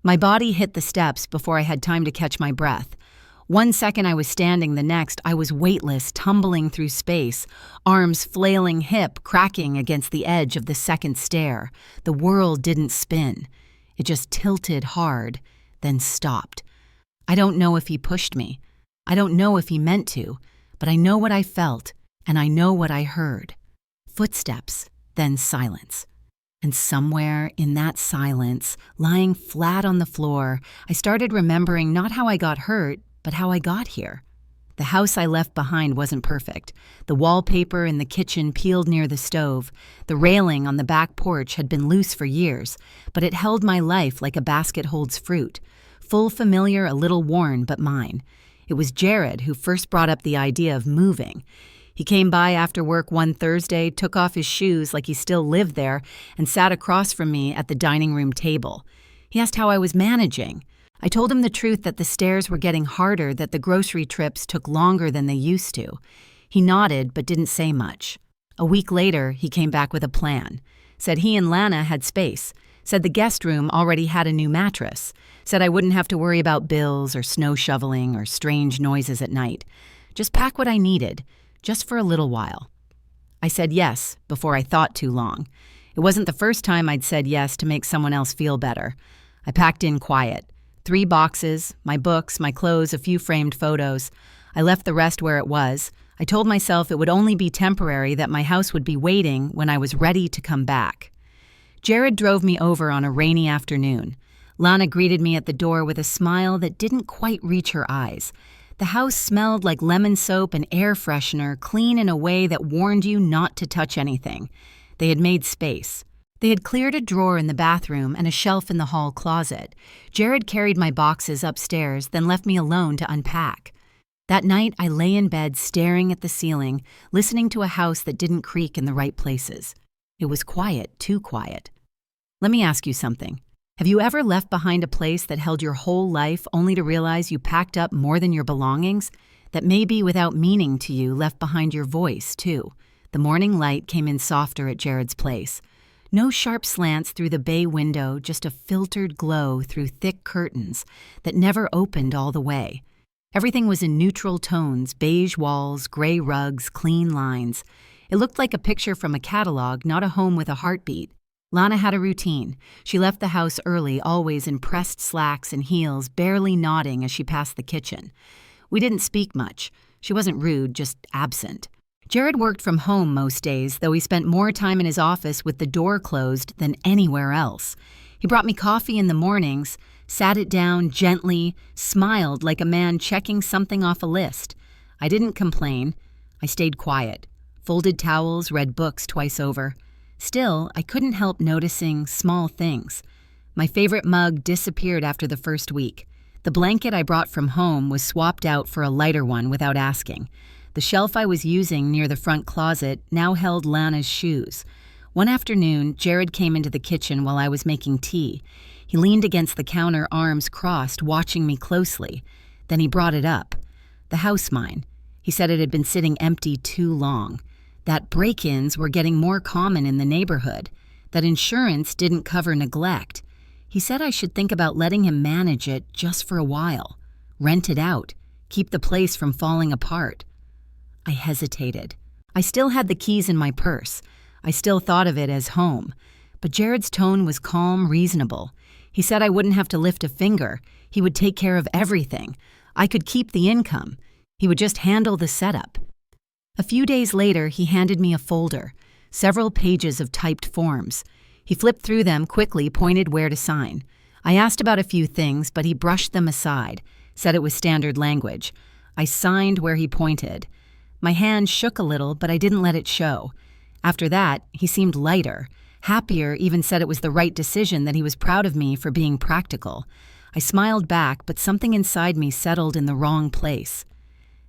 My body hit the steps before I had time to catch my breath. 1 second I was standing, the next I was weightless, tumbling through space, arms flailing, hip cracking against the edge of the second stair. The world didn't spin. It just tilted hard, then stopped. I don't know if he pushed me. I don't know if he meant to, but I know what I felt, and I know what I heard. Footsteps, then silence. And somewhere in that silence, lying flat on the floor, I started remembering not how I got hurt, but how I got here. The house I left behind wasn't perfect. The wallpaper in the kitchen peeled near the stove. The railing on the back porch had been loose for years, but it held my life like a basket holds fruit. Full familiar, a little worn, but mine. It was Jared who first brought up the idea of moving. He came by after work one Thursday, took off his shoes like he still lived there, and sat across from me at the dining room table. He asked how I was managing. I told him the truth, that the stairs were getting harder, that the grocery trips took longer than they used to. He nodded but didn't say much. A week later, he came back with a plan. Said he and Lana had space. Said the guest room already had a new mattress. Said I wouldn't have to worry about bills or snow shoveling or strange noises at night. Just pack what I needed, just for a little while. I said yes before I thought too long. It wasn't the first time I'd said yes to make someone else feel better. I packed in quiet. 3 boxes, my books, my clothes, a few framed photos. I left the rest where it was. I told myself it would only be temporary, that my house would be waiting when I was ready to come back. Jared drove me over on a rainy afternoon. Lana greeted me at the door with a smile that didn't quite reach her eyes. The house smelled like lemon soap and air freshener, clean in a way that warned you not to touch anything. They had made space. They had cleared a drawer in the bathroom and a shelf in the hall closet. Jared carried my boxes upstairs, then left me alone to unpack. That night, I lay in bed staring at the ceiling, listening to a house that didn't creak in the right places. It was quiet, too quiet. Let me ask you something. Have you ever left behind a place that held your whole life only to realize you packed up more than your belongings? That maybe without meaning to you left behind your voice, too. The morning light came in softer at Jared's place. No sharp slants through the bay window, just a filtered glow through thick curtains that never opened all the way. Everything was in neutral tones, beige walls, gray rugs, clean lines. It looked like a picture from a catalog, not a home with a heartbeat. Lana had a routine. She left the house early, always in pressed slacks and heels, barely nodding as she passed the kitchen. We didn't speak much. She wasn't rude, just absent. Jared worked from home most days, though he spent more time in his office with the door closed than anywhere else. He brought me coffee in the mornings, sat it down gently, smiled like a man checking something off a list. I didn't complain. I stayed quiet, folded towels, read books twice over. Still, I couldn't help noticing small things. My favorite mug disappeared after the first week. The blanket I brought from home was swapped out for a lighter one without asking. The shelf I was using near the front closet now held Lana's shoes. One afternoon, Jared came into the kitchen while I was making tea. He leaned against the counter, arms crossed, watching me closely. Then he brought it up. The house mine. He said it had been sitting empty too long. That break-ins were getting more common in the neighborhood. That insurance didn't cover neglect. He said I should think about letting him manage it just for a while. Rent it out. Keep the place from falling apart. I hesitated. I still had the keys in my purse. I still thought of it as home. But Jared's tone was calm, reasonable. He said I wouldn't have to lift a finger. He would take care of everything. I could keep the income. He would just handle the setup. A few days later, he handed me a folder, several pages of typed forms. He flipped through them quickly, pointed where to sign. I asked about a few things, but he brushed them aside, said it was standard language. I signed where he pointed. My hand shook a little, but I didn't let it show. After that, he seemed lighter, happier, even said it was the right decision, that he was proud of me for being practical. I smiled back, but something inside me settled in the wrong place.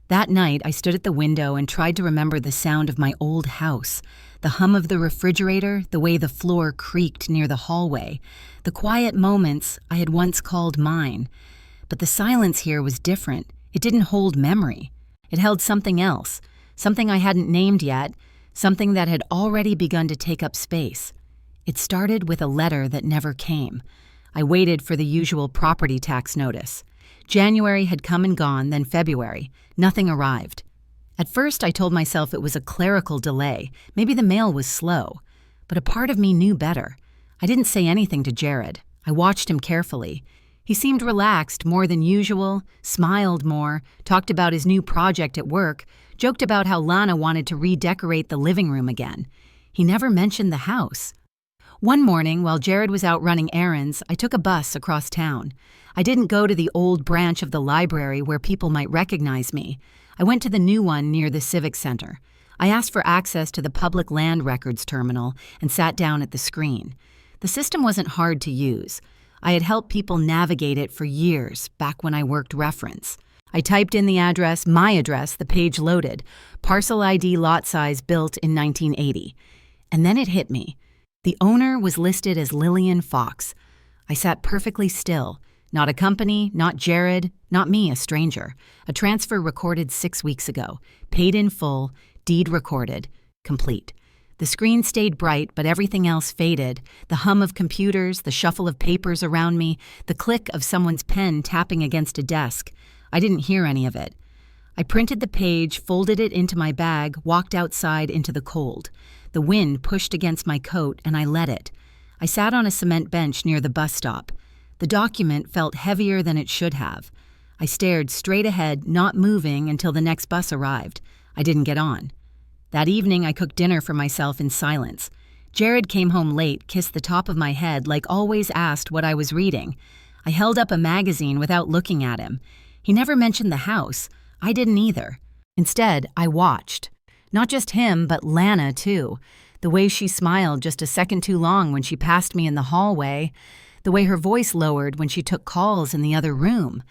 That night, I stood at the window and tried to remember the sound of my old house, the hum of the refrigerator, the way the floor creaked near the hallway, the quiet moments I had once called mine. But the silence here was different. It didn't hold memory. It held something else, something I hadn't named yet, something that had already begun to take up space. It started with a letter that never came, I waited for the usual property tax notice. January had come and gone, then February. Nothing arrived. At first, I told myself it was a clerical delay. Maybe the mail was slow. But a part of me knew better. I didn't say anything to Jared. I watched him carefully. He seemed relaxed more than usual, smiled more, talked about his new project at work, joked about how Lana wanted to redecorate the living room again. He never mentioned the house. One morning, while Jared was out running errands, I took a bus across town. I didn't go to the old branch of the library where people might recognize me. I went to the new one near the Civic Center. I asked for access to the public land records terminal and sat down at the screen. The system wasn't hard to use. I had helped people navigate it for years, back when I worked reference. I typed in the address, my address, the page loaded, parcel ID lot size built in 1980. And then it hit me. The owner was listed as Lillian Fox. I sat perfectly still. Not a company, not Jared, not me, a stranger. A transfer recorded 6 weeks ago. Paid in full, deed recorded, complete. The screen stayed bright, but everything else faded. The hum of computers, the shuffle of papers around me, the click of someone's pen tapping against a desk. I didn't hear any of it. I printed the page, folded it into my bag, walked outside into the cold. The wind pushed against my coat, and I let it. I sat on a cement bench near the bus stop. The document felt heavier than it should have. I stared straight ahead, not moving until the next bus arrived. I didn't get on. That evening, I cooked dinner for myself in silence. Jared came home late, kissed the top of my head, like always asked what I was reading. I held up a magazine without looking at him. He never mentioned the house. I didn't either. Instead, I watched. Not just him, but Lana, too. The way she smiled just a second too long when she passed me in the hallway. The way her voice lowered when she took calls in the other room.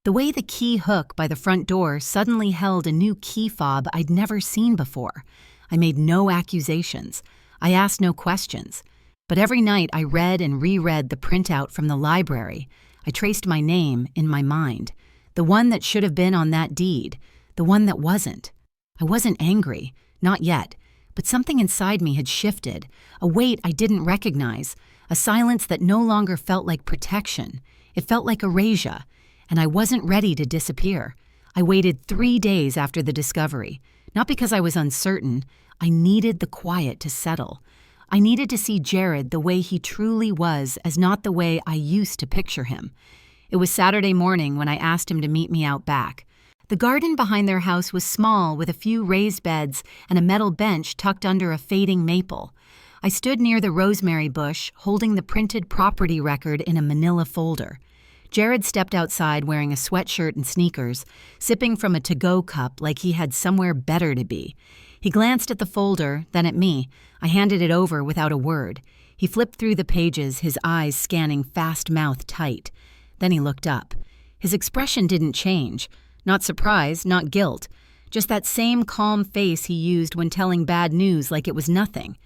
The way the key hook by the front door suddenly held a new key fob I'd never seen before. I made no accusations. I asked no questions. But every night I read and reread the printout from the library. I traced my name in my mind. The one that should have been on that deed. The one that wasn't. I wasn't angry. Not yet. But something inside me had shifted. A weight I didn't recognize. A silence that no longer felt like protection. It felt like erasure. And I wasn't ready to disappear. I waited 3 days after the discovery. Not because I was uncertain. I needed the quiet to settle. I needed to see Jared the way he truly was, as not the way I used to picture him. It was Saturday morning when I asked him to meet me out back. The garden behind their house was small, with a few raised beds and a metal bench tucked under a fading maple. I stood near the rosemary bush, holding the printed property record in a manila folder. Jared stepped outside wearing a sweatshirt and sneakers, sipping from a to-go cup like he had somewhere better to be. He glanced at the folder, then at me. I handed it over without a word. He flipped through the pages, his eyes scanning fast-mouthed tight. Then he looked up. His expression didn't change. Not surprise, not guilt. Just that same calm face he used when telling bad news like it was nothing.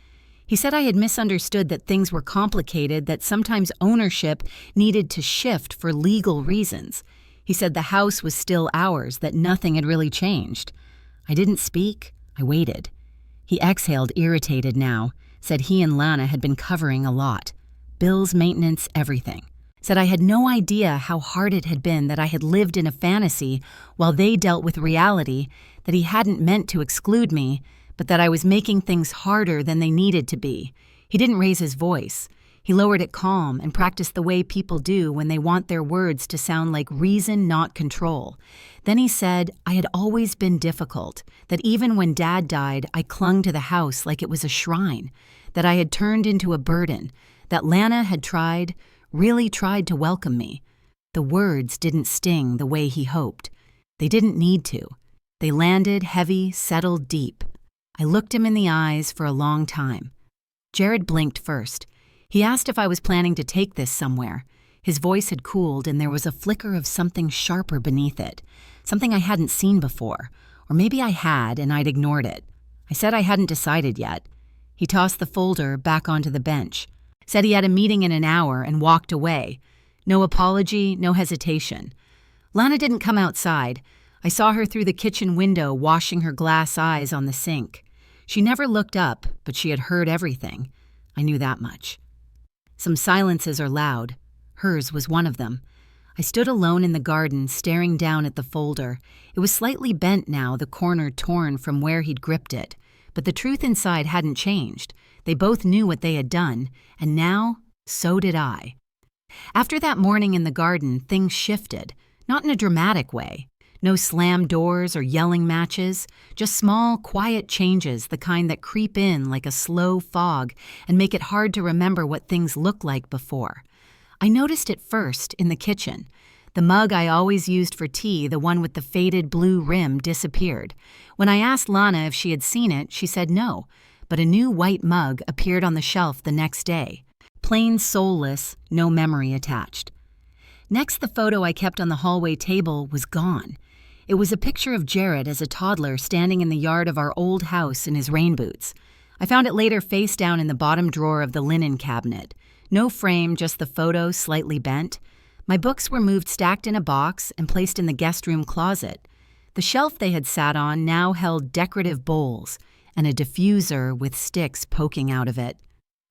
He said I had misunderstood that things were complicated, that sometimes ownership needed to shift for legal reasons. He said the house was still ours, that nothing had really changed. I didn't speak. I waited. He exhaled, irritated now, said he and Lana had been covering a lot. Bills, maintenance, everything. Said I had no idea how hard it had been, that I had lived in a fantasy while they dealt with reality, that he hadn't meant to exclude me, but that I was making things harder than they needed to be. He didn't raise his voice. He lowered it calm and practiced the way people do when they want their words to sound like reason, not control. Then he said I had always been difficult, that even when Dad died, I clung to the house like it was a shrine, that I had turned into a burden, that Lana had tried, really tried to welcome me. The words didn't sting the way he hoped. They didn't need to. They landed heavy, settled deep. I looked him in the eyes for a long time. Jared blinked first. He asked if I was planning to take this somewhere. His voice had cooled, and there was a flicker of something sharper beneath it, something I hadn't seen before, or maybe I had and I'd ignored it. I said I hadn't decided yet. He tossed the folder back onto the bench, said he had a meeting in an hour, and walked away. No apology, no hesitation. Lana didn't come outside. I saw her through the kitchen window washing her glass eyes on the sink. She never looked up, but she had heard everything. I knew that much. Some silences are loud. Hers was one of them. I stood alone in the garden, staring down at the folder. It was slightly bent now, the corner torn from where he'd gripped it. But the truth inside hadn't changed. They both knew what they had done, and now, so did I. After that morning in the garden, things shifted, not in a dramatic way. No slammed doors or yelling matches, just small, quiet changes, the kind that creep in like a slow fog and make it hard to remember what things looked like before. I noticed it first in the kitchen. The mug I always used for tea, the one with the faded blue rim, disappeared. When I asked Lana if she had seen it, she said no, but a new white mug appeared on the shelf the next day. Plain soulless, no memory attached. Next, the photo I kept on the hallway table was gone. It was a picture of Jared as a toddler standing in the yard of our old house in his rain boots. I found it later face down in the bottom drawer of the linen cabinet. No frame, just the photo slightly bent. My books were moved stacked in a box and placed in the guest room closet. The shelf they had sat on now held decorative bowls and a diffuser with sticks poking out of it.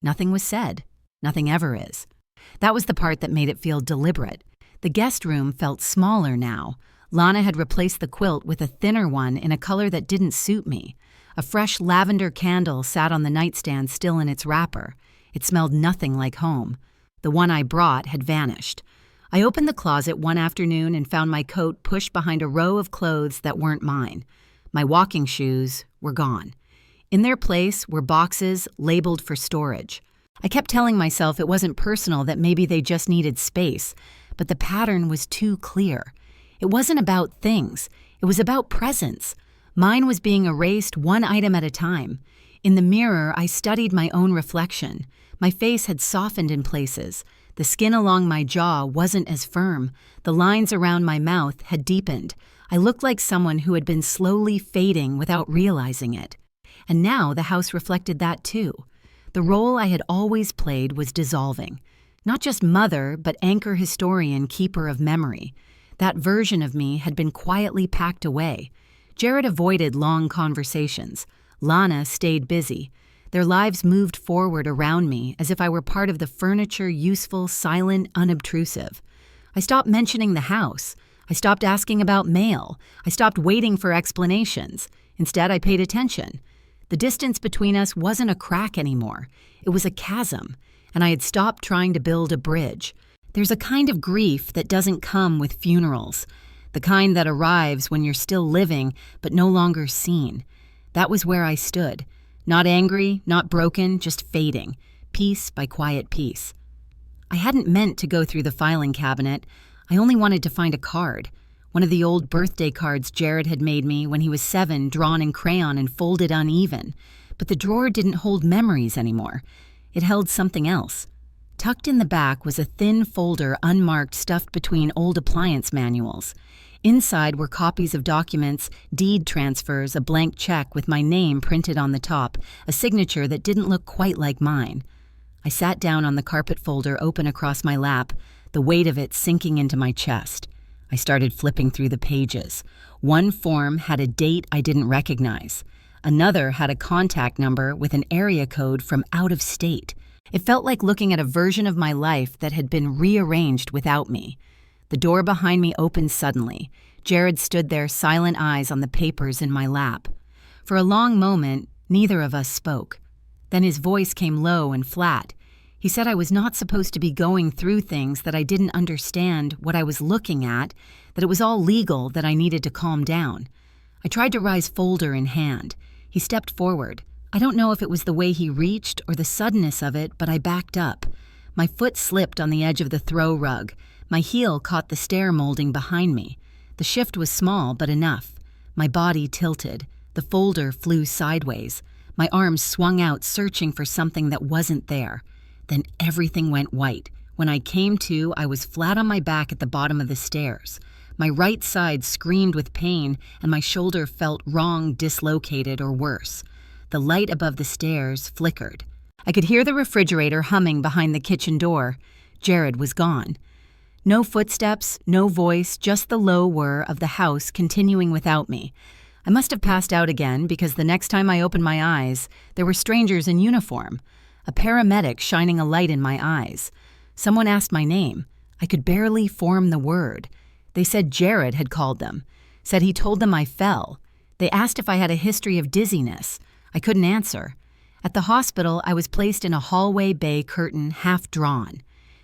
Nothing was said. Nothing ever is. That was the part that made it feel deliberate. The guest room felt smaller now. Lana had replaced the quilt with a thinner one in a color that didn't suit me. A fresh lavender candle sat on the nightstand still in its wrapper. It smelled nothing like home. The one I brought had vanished. I opened the closet one afternoon and found my coat pushed behind a row of clothes that weren't mine. My walking shoes were gone. In their place were boxes labeled for storage. I kept telling myself it wasn't personal, that maybe they just needed space, but the pattern was too clear. It wasn't about things. It was about presence. Mine was being erased one item at a time. In the mirror, I studied my own reflection. My face had softened in places. The skin along my jaw wasn't as firm. The lines around my mouth had deepened. I looked like someone who had been slowly fading without realizing it. And now the house reflected that too. The role I had always played was dissolving. Not just mother, but anchor historian, keeper of memory. That version of me had been quietly packed away. Jared avoided long conversations. Lana stayed busy. Their lives moved forward around me as if I were part of the furniture, useful, silent, unobtrusive. I stopped mentioning the house. I stopped asking about mail. I stopped waiting for explanations. Instead, I paid attention. The distance between us wasn't a crack anymore. It was a chasm, and I had stopped trying to build a bridge. There's a kind of grief that doesn't come with funerals, the kind that arrives when you're still living but no longer seen. That was where I stood. Not angry, not broken, just fading, piece by quiet piece. I hadn't meant to go through the filing cabinet. I only wanted to find a card. One of the old birthday cards Jared had made me when he was 7, drawn in crayon and folded uneven. But the drawer didn't hold memories anymore. It held something else. Tucked in the back was a thin folder, unmarked, stuffed between old appliance manuals. Inside were copies of documents, deed transfers, a blank check with my name printed on the top, a signature that didn't look quite like mine. I sat down on the carpet folder open across my lap, the weight of it sinking into my chest. I started flipping through the pages. One form had a date I didn't recognize. Another had a contact number with an area code from out of state. It felt like looking at a version of my life that had been rearranged without me. The door behind me opened suddenly. Jared stood there, silent eyes on the papers in my lap. For a long moment, neither of us spoke. Then his voice came low and flat. He said I was not supposed to be going through things, that I didn't understand what I was looking at, that it was all legal, that I needed to calm down. I tried to rise, folder in hand. He stepped forward. I don't know if it was the way he reached or the suddenness of it, but I backed up. My foot slipped on the edge of the throw rug. My heel caught the stair molding behind me. The shift was small, but enough. My body tilted. The folder flew sideways. My arms swung out, searching for something that wasn't there. Then everything went white. When I came to, I was flat on my back at the bottom of the stairs. My right side screamed with pain, and my shoulder felt wrong, dislocated, or worse. The light above the stairs flickered. I could hear the refrigerator humming behind the kitchen door. Jared was gone. No footsteps, no voice, just the low whir of the house continuing without me. I must have passed out again, because the next time I opened my eyes, there were strangers in uniform. A paramedic shining a light in my eyes. Someone asked my name. I could barely form the word. They said Jared had called them, said he told them I fell. They asked if I had a history of dizziness. I couldn't answer. At the hospital, I was placed in a hallway bay curtain half drawn.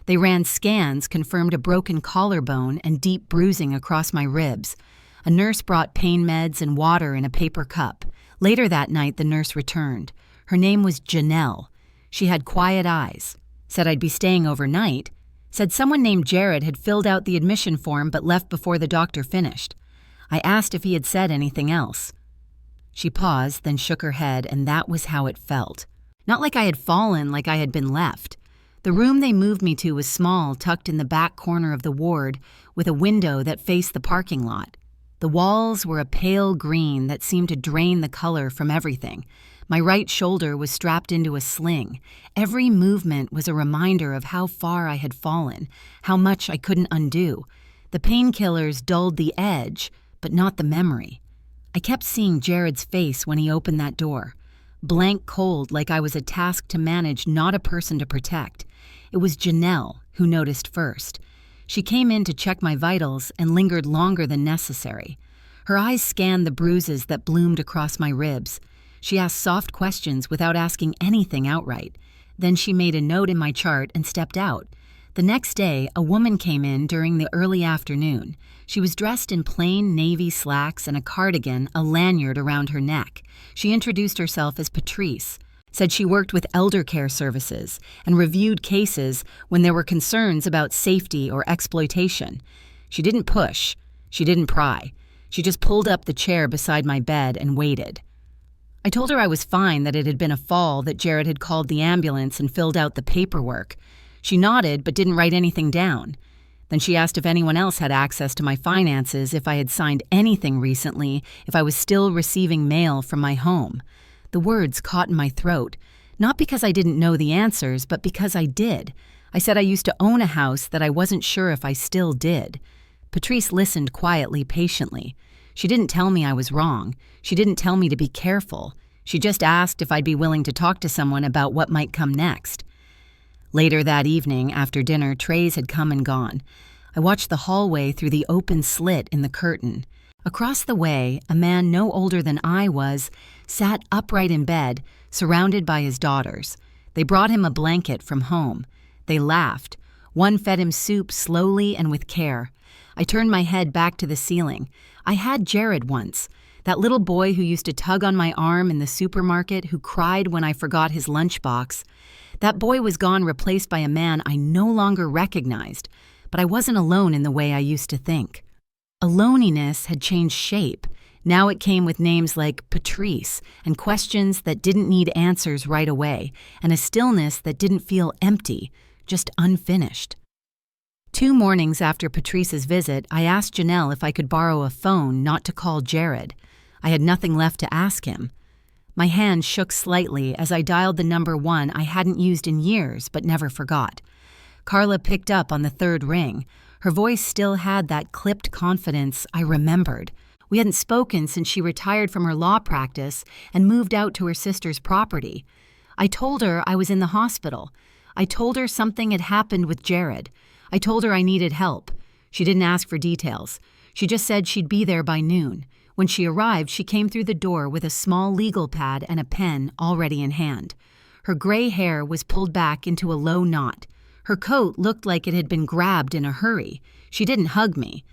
They ran scans, confirmed a broken collarbone and deep bruising across my ribs. A nurse brought pain meds and water in a paper cup. Later that night, the nurse returned. Her name was Janelle. She had quiet eyes. Said I'd be staying overnight. Said someone named Jared had filled out the admission form but left before the doctor finished. I asked if he had said anything else. She paused, then shook her head, and that was how it felt. Not like I had fallen, like I had been left. The room they moved me to was small, tucked in the back corner of the ward, with a window that faced the parking lot. The walls were a pale green that seemed to drain the color from everything. My right shoulder was strapped into a sling. Every movement was a reminder of how far I had fallen, how much I couldn't undo. The painkillers dulled the edge, but not the memory. I kept seeing Jared's face when he opened that door. Blank cold, like I was a task to manage, not a person to protect. It was Janelle who noticed first. She came in to check my vitals and lingered longer than necessary. Her eyes scanned the bruises that bloomed across my ribs. She asked soft questions without asking anything outright. Then she made a note in my chart and stepped out. The next day, a woman came in during the early afternoon. She was dressed in plain navy slacks and a cardigan, a lanyard around her neck. She introduced herself as Patrice, said she worked with elder care services and reviewed cases when there were concerns about safety or exploitation. She didn't push. She didn't pry. She just pulled up the chair beside my bed and waited. I told her I was fine, that it had been a fall, that Jared had called the ambulance and filled out the paperwork. She nodded but didn't write anything down. Then she asked if anyone else had access to my finances, if I had signed anything recently, if I was still receiving mail from my home. The words caught in my throat, not because I didn't know the answers, but because I did. I said I used to own a house that I wasn't sure if I still did. Patrice listened quietly, patiently. She didn't tell me I was wrong. She didn't tell me to be careful. She just asked if I'd be willing to talk to someone about what might come next. Later that evening, after dinner, trays had come and gone. I watched the hallway through the open slit in the curtain. Across the way, a man no older than I was sat upright in bed, surrounded by his daughters. They brought him a blanket from home. They laughed. One fed him soup slowly and with care. I turned my head back to the ceiling. I had Jared once, that little boy who used to tug on my arm in the supermarket, who cried when I forgot his lunchbox. That boy was gone, replaced by a man I no longer recognized, but I wasn't alone in the way I used to think. A loneliness had changed shape. Now it came with names like Patrice and questions that didn't need answers right away, and a stillness that didn't feel empty, just unfinished. 2 mornings after Patrice's visit, I asked Janelle if I could borrow a phone not to call Jared. I had nothing left to ask him. My hand shook slightly as I dialed the number 1 I hadn't used in years but never forgot. Carla picked up on the 3rd ring. Her voice still had that clipped confidence I remembered. We hadn't spoken since she retired from her law practice and moved out to her sister's property. I told her I was in the hospital. I told her something had happened with Jared. I told her I needed help. She didn't ask for details. She just said she'd be there by noon. When she arrived, she came through the door with a small legal pad and a pen already in hand. Her gray hair was pulled back into a low knot. Her coat looked like it had been grabbed in a hurry. She didn't hug me.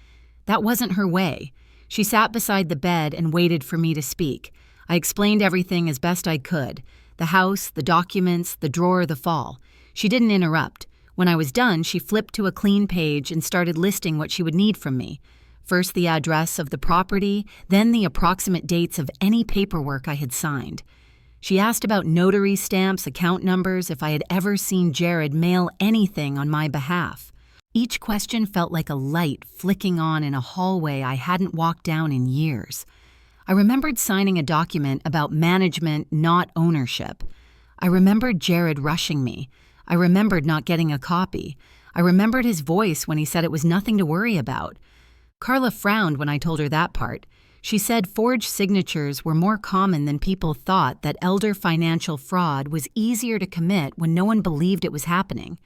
That wasn't her way. She sat beside the bed and waited for me to speak. I explained everything as best I could. The house, the documents, the drawer, the fall. She didn't interrupt. When I was done, she flipped to a clean page and started listing what she would need from me. First the address of the property, then the approximate dates of any paperwork I had signed. She asked about notary stamps, account numbers, if I had ever seen Jared mail anything on my behalf. Each question felt like a light flicking on in a hallway I hadn't walked down in years. I remembered signing a document about management, not ownership. I remembered Jared rushing me. I remembered not getting a copy. I remembered his voice when he said it was nothing to worry about. Carla frowned when I told her that part. She said forged signatures were more common than people thought, that elder financial fraud was easier to commit when no one believed it was happening.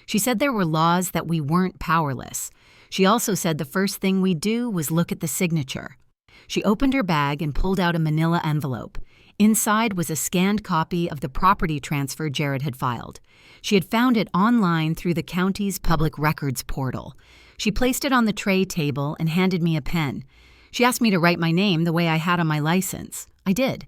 She said there were laws that we weren't powerless. She also said the first thing we'd do was look at the signature. She opened her bag and pulled out a manila envelope. Inside was a scanned copy of the property transfer Jared had filed. She had found it online through the county's public records portal. She placed it on the tray table and handed me a pen. She asked me to write my name the way I had on my license. I did.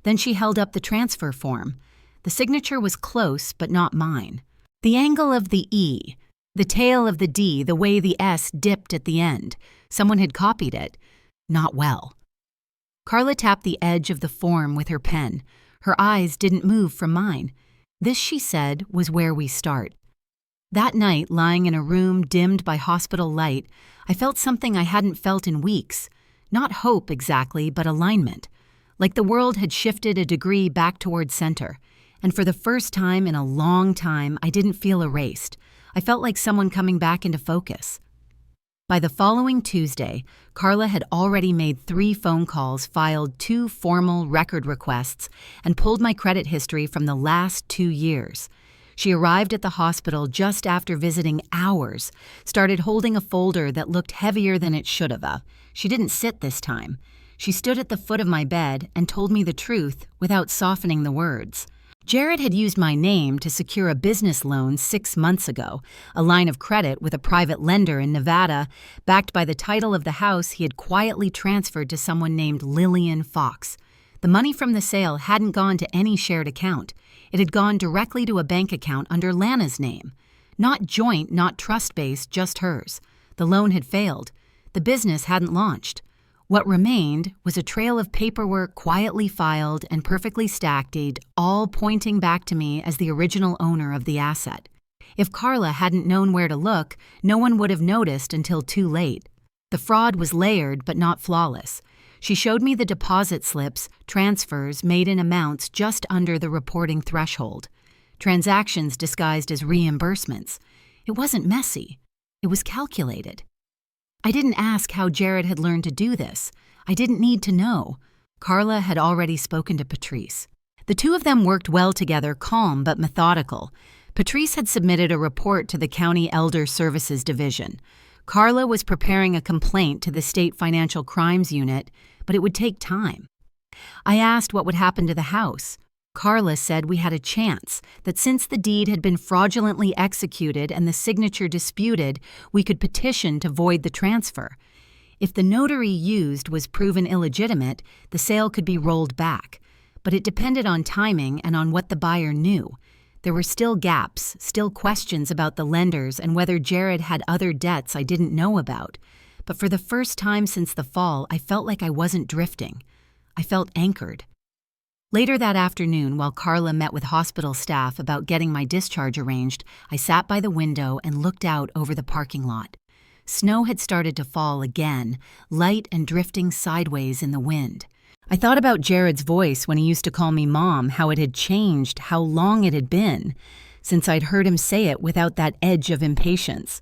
Then she held up the transfer form. The signature was close, but not mine. The angle of the E, the tail of the D, the way the S dipped at the end. Someone had copied it. Not well. Carla tapped the edge of the form with her pen. Her eyes didn't move from mine. This, she said, was where we start. That night, lying in a room dimmed by hospital light, I felt something I hadn't felt in weeks. Not hope exactly, but alignment. Like the world had shifted a degree back toward center. And for the first time in a long time, I didn't feel erased. I felt like someone coming back into focus. By the following Tuesday, Carla had already made 3 phone calls, filed 2 formal record requests, and pulled my credit history from the last 2 years. She arrived at the hospital just after visiting hours, started holding a folder that looked heavier than it should have. She didn't sit this time. She stood at the foot of my bed and told me the truth without softening the words. Jared had used my name to secure a business loan 6 months ago, a line of credit with a private lender in Nevada, backed by the title of the house he had quietly transferred to someone named Lillian Fox. The money from the sale hadn't gone to any shared account. It had gone directly to a bank account under Lana's name. Not joint, not trust-based, just hers. The loan had failed. The business hadn't launched. What remained was a trail of paperwork quietly filed and perfectly stacked, all pointing back to me as the original owner of the asset. If Carla hadn't known where to look, no one would have noticed until too late. The fraud was layered but not flawless. She showed me the deposit slips, transfers made in amounts just under the reporting threshold. Transactions disguised as reimbursements. It wasn't messy. It was calculated. I didn't ask how Jared had learned to do this. I didn't need to know. Carla had already spoken to Patrice. The two of them worked well together, calm but methodical. Patrice had submitted a report to the County Elder Services Division. Carla was preparing a complaint to the State Financial Crimes Unit, but it would take time. I asked what would happen to the house. Carla said we had a chance, that since the deed had been fraudulently executed and the signature disputed, we could petition to void the transfer. If the notary used was proven illegitimate, the sale could be rolled back. But it depended on timing and on what the buyer knew. There were still gaps, still questions about the lenders and whether Jared had other debts I didn't know about. But for the first time since the fall, I felt like I wasn't drifting. I felt anchored. Later that afternoon, while Carla met with hospital staff about getting my discharge arranged, I sat by the window and looked out over the parking lot. Snow had started to fall again, light and drifting sideways in the wind. I thought about Jared's voice when he used to call me Mom, how it had changed, how long it had been since I'd heard him say it without that edge of impatience.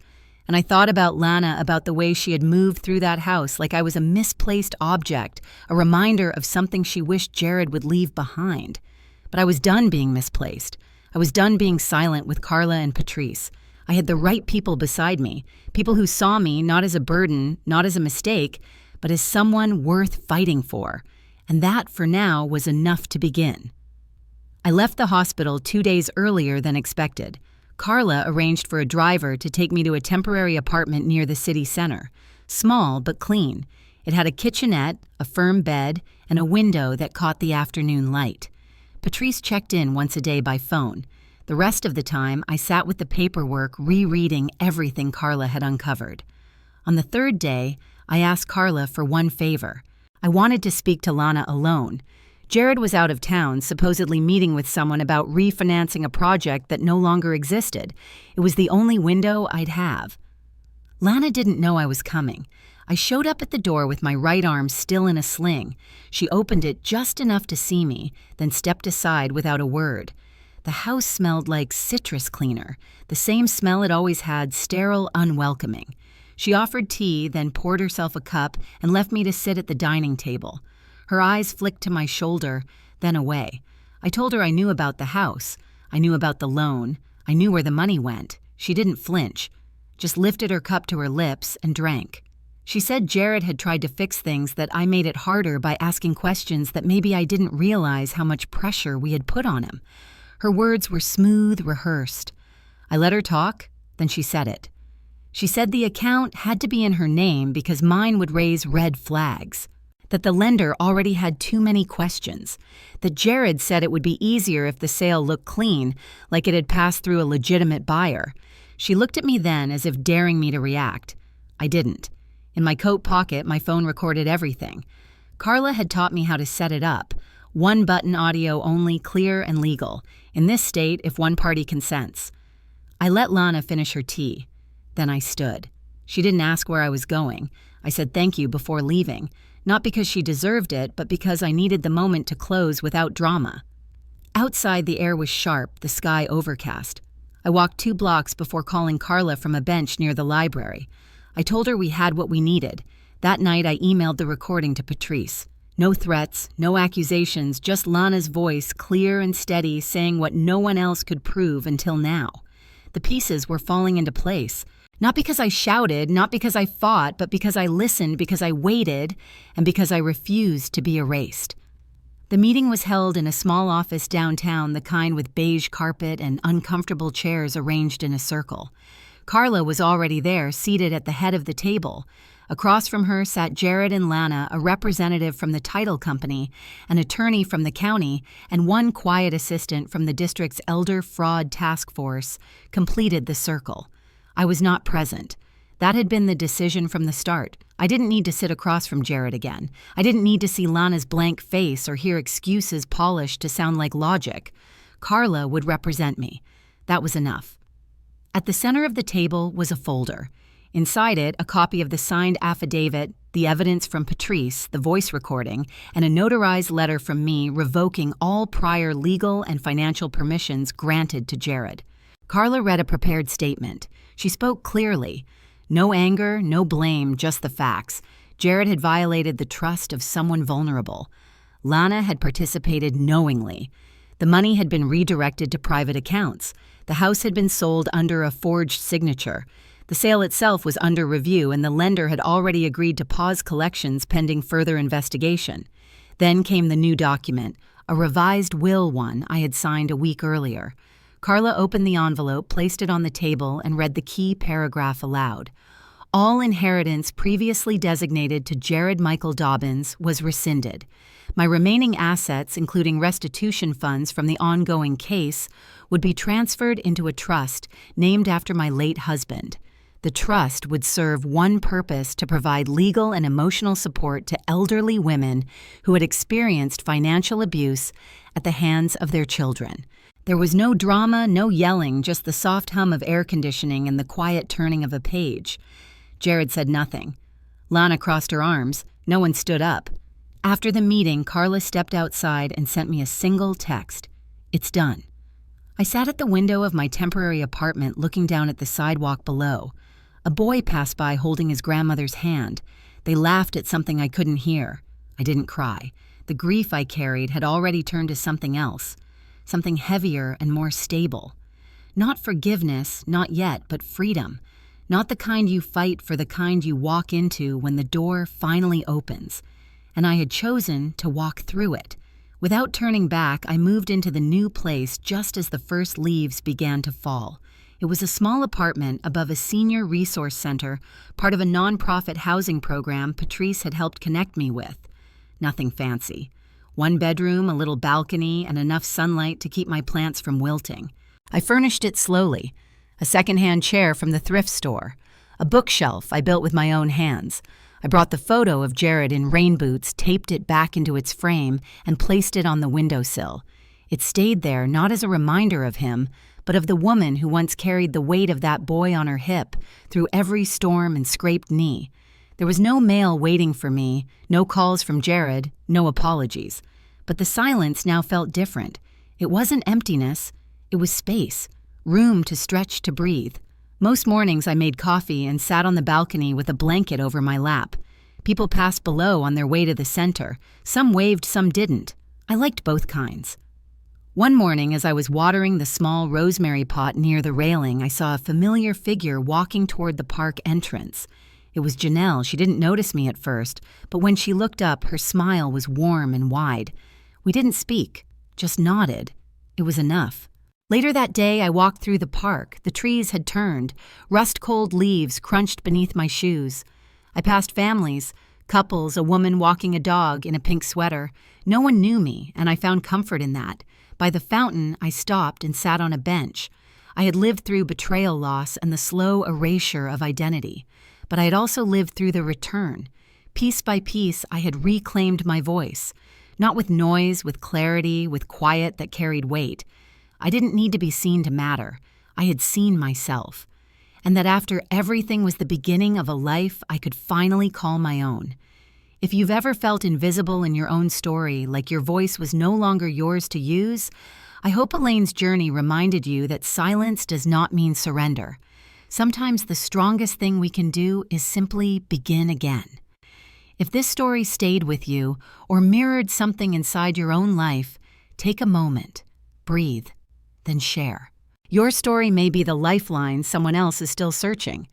And I thought about Lana, about the way she had moved through that house like I was a misplaced object, a reminder of something she wished Jared would leave behind. But I was done being misplaced. I was done being silent with Carla and Patrice. I had the right people beside me, people who saw me not as a burden, not as a mistake, but as someone worth fighting for. And that, for now, was enough to begin. I left the hospital 2 days earlier than expected. Carla arranged for a driver to take me to a temporary apartment near the city center. Small but clean. It had a kitchenette, a firm bed, and a window that caught the afternoon light. Patrice checked in once a day by phone. The rest of the time, I sat with the paperwork, rereading everything Carla had uncovered. On the 3rd day, I asked Carla for one favor. I wanted to speak to Lana alone. Jared was out of town, supposedly meeting with someone about refinancing a project that no longer existed. It was the only window I'd have. Lana didn't know I was coming. I showed up at the door with my right arm still in a sling. She opened it just enough to see me, then stepped aside without a word. The house smelled like citrus cleaner, the same smell it always had, sterile, unwelcoming. She offered tea, then poured herself a cup and left me to sit at the dining table. Her eyes flicked to my shoulder, then away. I told her I knew about the house. I knew about the loan. I knew where the money went. She didn't flinch, just lifted her cup to her lips and drank. She said Jared had tried to fix things, that I made it harder by asking questions, that maybe I didn't realize how much pressure we had put on him. Her words were smooth, rehearsed. I let her talk, then she said it. She said the account had to be in her name because mine would raise red flags, that the lender already had too many questions, that Jared said it would be easier if the sale looked clean, like it had passed through a legitimate buyer. She looked at me then as if daring me to react. I didn't. In my coat pocket, my phone recorded everything. Carla had taught me how to set it up. One button audio only, clear and legal. In this state, if one party consents. I let Lana finish her tea. Then I stood. She didn't ask where I was going. I said thank you before leaving, not because she deserved it, but because I needed the moment to close without drama. Outside, the air was sharp, the sky overcast. I walked 2 blocks before calling Carla from a bench near the library. I told her we had what we needed. That night, I emailed the recording to Patrice. No threats, no accusations, just Lana's voice, clear and steady, saying what no one else could prove until now. The pieces were falling into place. Not because I shouted, not because I fought, but because I listened, because I waited, and because I refused to be erased. The meeting was held in a small office downtown, the kind with beige carpet and uncomfortable chairs arranged in a circle. Carla was already there, seated at the head of the table. Across from her sat Jared and Lana, a representative from the title company, an attorney from the county, and one quiet assistant from the district's Elder Fraud Task Force completed the circle. I was not present. That had been the decision from the start. I didn't need to sit across from Jared again. I didn't need to see Lana's blank face or hear excuses polished to sound like logic. Carla would represent me. That was enough. At the center of the table was a folder. Inside it, a copy of the signed affidavit, the evidence from Patrice, the voice recording, and a notarized letter from me revoking all prior legal and financial permissions granted to Jared. Carla read a prepared statement. She spoke clearly. No anger, no blame, just the facts. Jared had violated the trust of someone vulnerable. Lana had participated knowingly. The money had been redirected to private accounts. The house had been sold under a forged signature. The sale itself was under review, and the lender had already agreed to pause collections pending further investigation. Then came the new document, a revised will one I had signed a week earlier. Carla opened the envelope, placed it on the table, and read the key paragraph aloud. All inheritance previously designated to Jared Michael Dobbins was rescinded. My remaining assets, including restitution funds from the ongoing case, would be transferred into a trust named after my late husband. The trust would serve one purpose: to provide legal and emotional support to elderly women who had experienced financial abuse at the hands of their children. There was no drama, no yelling, just the soft hum of air conditioning and the quiet turning of a page. Jared said nothing. Lana crossed her arms. No one stood up. After the meeting, Carla stepped outside and sent me a single text. "It's done." I sat at the window of my temporary apartment looking down at the sidewalk below. A boy passed by holding his grandmother's hand. They laughed at something I couldn't hear. I didn't cry. The grief I carried had already turned to something else. Something heavier and more stable. Not forgiveness, not yet, but freedom. Not the kind you fight for, the kind you walk into when the door finally opens. And I had chosen to walk through it. Without turning back, I moved into the new place just as the first leaves began to fall. It was a small apartment above a senior resource center, part of a nonprofit housing program Patrice had helped connect me with. Nothing fancy. 1 bedroom, a little balcony, and enough sunlight to keep my plants from wilting. I furnished it slowly. A secondhand chair from the thrift store. A bookshelf I built with my own hands. I brought the photo of Jared in rain boots, taped it back into its frame, and placed it on the windowsill. It stayed there not as a reminder of him, but of the woman who once carried the weight of that boy on her hip through every storm and scraped knee. There was no mail waiting for me, no calls from Jared, no apologies. But the silence now felt different. It wasn't emptiness, it was space, room to stretch, to breathe. Most mornings I made coffee and sat on the balcony with a blanket over my lap. People passed below on their way to the center. Some waved, some didn't. I liked both kinds. One morning, as I was watering the small rosemary pot near the railing, I saw a familiar figure walking toward the park entrance. It was Janelle. She didn't notice me at first, but when she looked up, her smile was warm and wide. We didn't speak, just nodded. It was enough. Later that day, I walked through the park. The trees had turned. Rust-cold leaves crunched beneath my shoes. I passed families, couples, a woman walking a dog in a pink sweater. No one knew me, and I found comfort in that. By the fountain, I stopped and sat on a bench. I had lived through betrayal loss and the slow erasure of identity, but I had also lived through the return. Piece by piece, I had reclaimed my voice, not with noise, with clarity, with quiet that carried weight. I didn't need to be seen to matter. I had seen myself, and that after everything was the beginning of a life I could finally call my own. If you've ever felt invisible in your own story, like your voice was no longer yours to use, I hope Elaine's journey reminded you that silence does not mean surrender. Sometimes the strongest thing we can do is simply begin again. If this story stayed with you or mirrored something inside your own life, take a moment, breathe, then share. Your story may be the lifeline someone else is still searching.